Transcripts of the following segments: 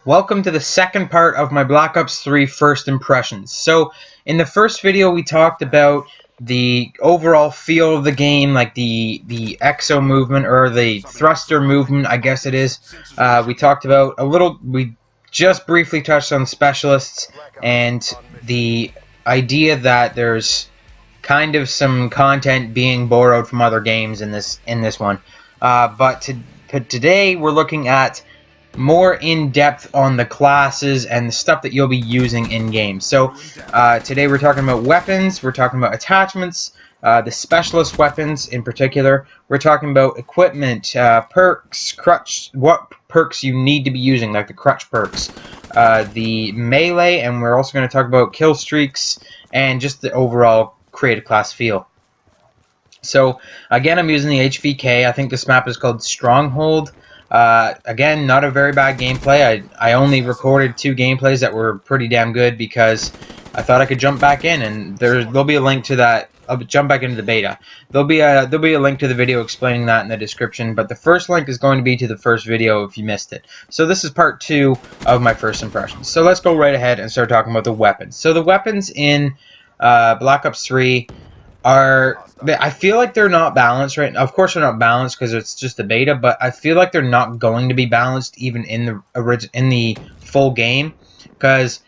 Welcome to the second part of my Black Ops 3 first impressions. So, in the first video we talked about the overall feel of the game, like the exo movement, or the thruster movement, I guess it is. We talked about we just briefly touched on specialists, and the idea that there's kind of some content being borrowed from other games in this one. But today we're looking at more in-depth on the classes and the stuff that you'll be using in-game. So today we're talking about weapons, we're talking about attachments, the specialist weapons in particular. We're talking about equipment, perks, what perks you need to be using, like the crutch perks, the melee, and we're also going to talk about kill streaks and just the overall creative class feel. So again, I'm using the HVK. I think this map is called Stronghold. Again, not a very bad gameplay. I only recorded 2 gameplays that were pretty damn good because I thought I could jump back in, and there'll be a link to that. I'll jump back into the beta. There'll be a link to the video explaining that in the description, but the first link is going to be to the first video if you missed it. So this is part 2 of my first impressions. So let's go right ahead and start talking about the weapons. So the weapons in Black Ops 3 I feel like they're not balanced right now. Of course they're not balanced because it's just a beta, but I feel like they're not going to be balanced even in the full game, because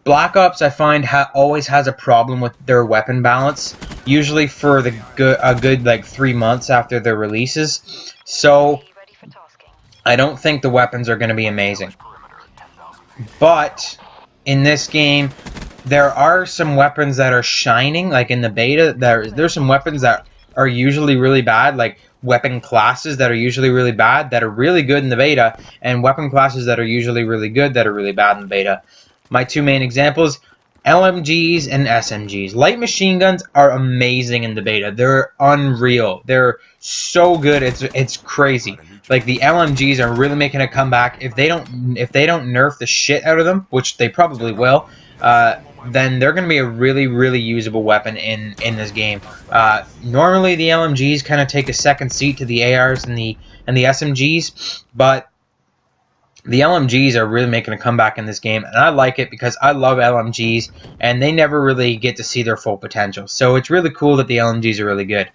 Black Ops, I find, always has a problem with their weapon balance, usually for a good like 3 months after their releases. So I don't think the weapons are going to be amazing. But in this game, there are some weapons that are shining, like in the beta. There's some weapons that are usually really bad, like weapon classes that are usually really bad, that are really good in the beta, and weapon classes that are usually really good, that are really bad in the beta. My 2 main examples, LMGs and SMGs. Light machine guns are amazing in the beta. They're unreal. They're so good. It's crazy. Like, the LMGs are really making a comeback. If they don't nerf the shit out of them, which they probably will, then they're going to be a really, really usable weapon in this game. Normally, the LMGs kind of take a second seat to the ARs and the SMGs, but the LMGs are really making a comeback in this game, and I like it because I love LMGs, and they never really get to see their full potential. So it's really cool that the LMGs are really good.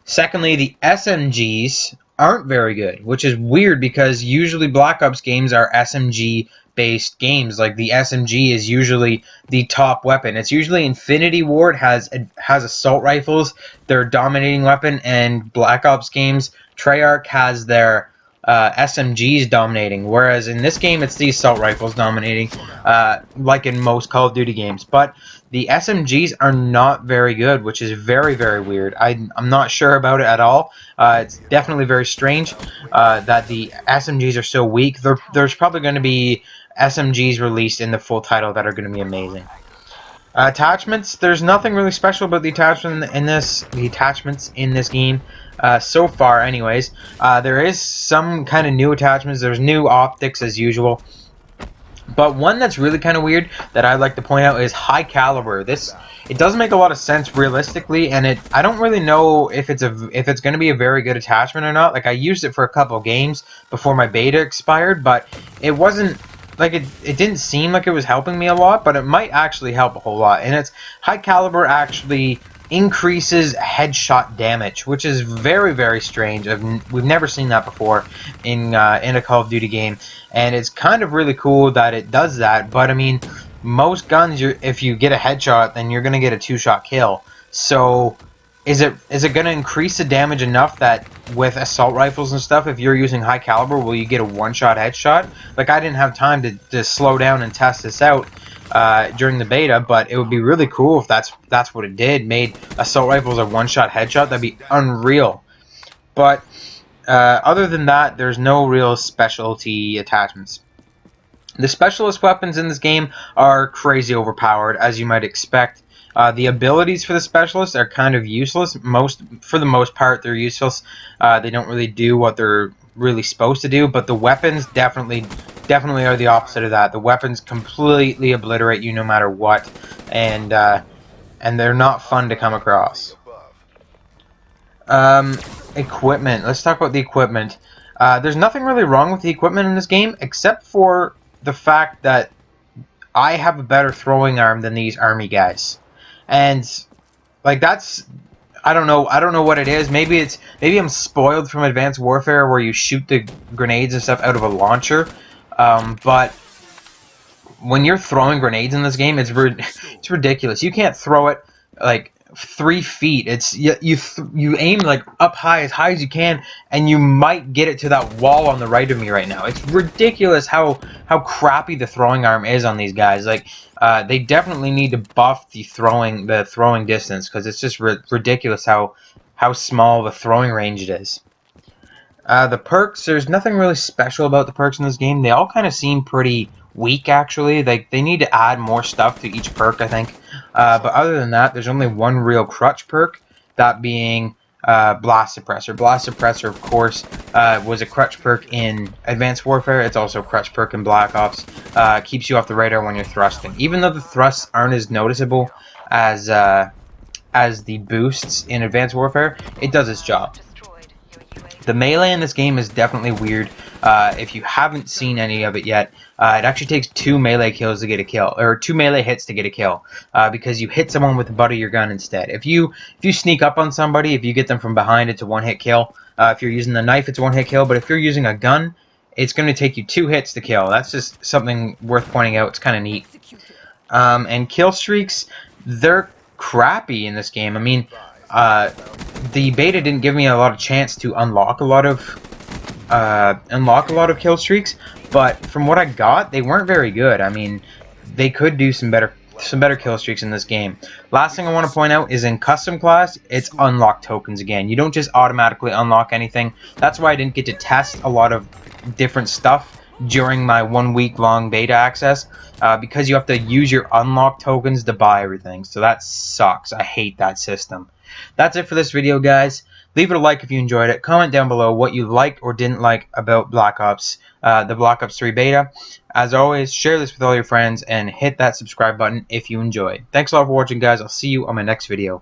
Secondly, the SMGs aren't very good, which is weird because usually Black Ops games are SMG-based games. Like, the SMG is usually the top weapon. It's usually Infinity Ward has assault rifles, their dominating weapon, and Black Ops games, Treyarch has their SMGs dominating, whereas in this game it's the assault rifles dominating, like in most Call of Duty games. But the SMGs are not very good, which is very, very weird. I'm not sure about it at all. It's definitely very strange that the SMGs are so weak. There's probably going to be SMGs released in the full title that are going to be amazing. Attachments, there's nothing really special about the attachments in this game so far anyways. There is some kind of new attachments. There's new optics as usual, but one that's really kind of weird that I'd like to point out is high caliber. It doesn't make a lot of sense realistically, and I don't really know if it's going to be a very good attachment or not. Like, I used it for a couple of games before my beta expired, but it wasn't like it didn't seem like it was helping me a lot, but it might actually help a whole lot. And it's high caliber actually increases headshot damage, which is very, very strange. We've never seen that before in a Call of Duty game, and it's kind of really cool that it does that. But I mean, most guns, if you get a headshot, then you're gonna get a 2-shot kill. So is it going to increase the damage enough that with assault rifles and stuff, if you're using high caliber, will you get a 1-shot headshot? Like, I didn't have time to slow down and test this out during the beta, but it would be really cool if that's what it did. Made assault rifles a 1-shot headshot. That'd be unreal. But other than that, there's no real specialty attachments. The specialist weapons in this game are crazy overpowered, as you might expect. The abilities for the specialists are kind of useless. For the most part, they're useless. They don't really do what they're really supposed to do. But the weapons definitely are the opposite of that. The weapons completely obliterate you no matter what, and they're not fun to come across. Equipment. Let's talk about the equipment. There's nothing really wrong with the equipment in this game, except for the fact that I have a better throwing arm than these army guys. And like that's I don't know what it is. Maybe I'm spoiled from Advanced Warfare where you shoot the grenades and stuff out of a launcher. But when you're throwing grenades in this game, it's ridiculous. You can't throw it like 3 feet. It's you aim like up high as you can, and you might get it to that wall on the right of me right now. It's ridiculous how crappy the throwing arm is on these guys. Like they definitely need to buff the throwing distance, because it's just ridiculous how small the throwing range it is. The perks, there's nothing really special about the perks in this game. They all kind of seem pretty weak, actually. They need to add more stuff to each perk, I think. But other than that, there's only one real crutch perk, that being Blast Suppressor. Blast Suppressor, of course, was a crutch perk in Advanced Warfare. It's also a crutch perk in Black Ops. Keeps you off the radar when you're thrusting. Even though the thrusts aren't as noticeable as the boosts in Advanced Warfare, it does its job. The melee in this game is definitely weird. If you haven't seen any of it yet, it actually takes 2 melee kills to get a kill, or 2 melee hits to get a kill, because you hit someone with the butt of your gun instead. If you sneak up on somebody, if you get them from behind, it's a 1-hit kill. If you're using the knife, it's a 1-hit kill. But if you're using a gun, it's going to take you 2 hits to kill. That's just something worth pointing out. It's kind of neat. And kill streaks, they're crappy in this game. I mean, the beta didn't give me a lot of chance to unlock a lot of kill streaks, but from what I got, they weren't very good. I mean, they could do some better kill streaks in this game. Last thing I want to point out is in custom class, it's unlock tokens again. You don't just automatically unlock anything. That's why I didn't get to test a lot of different stuff during my 1 week long beta access, because you have to use your unlock tokens to buy everything. So that sucks. I hate that system. That's it for this video, guys. Leave it a like if you enjoyed it. Comment down below what you liked or didn't like about Black Ops, the Black Ops 3 beta. As always, share this with all your friends and hit that subscribe button if you enjoyed. Thanks a lot for watching, guys. I'll see you on my next video.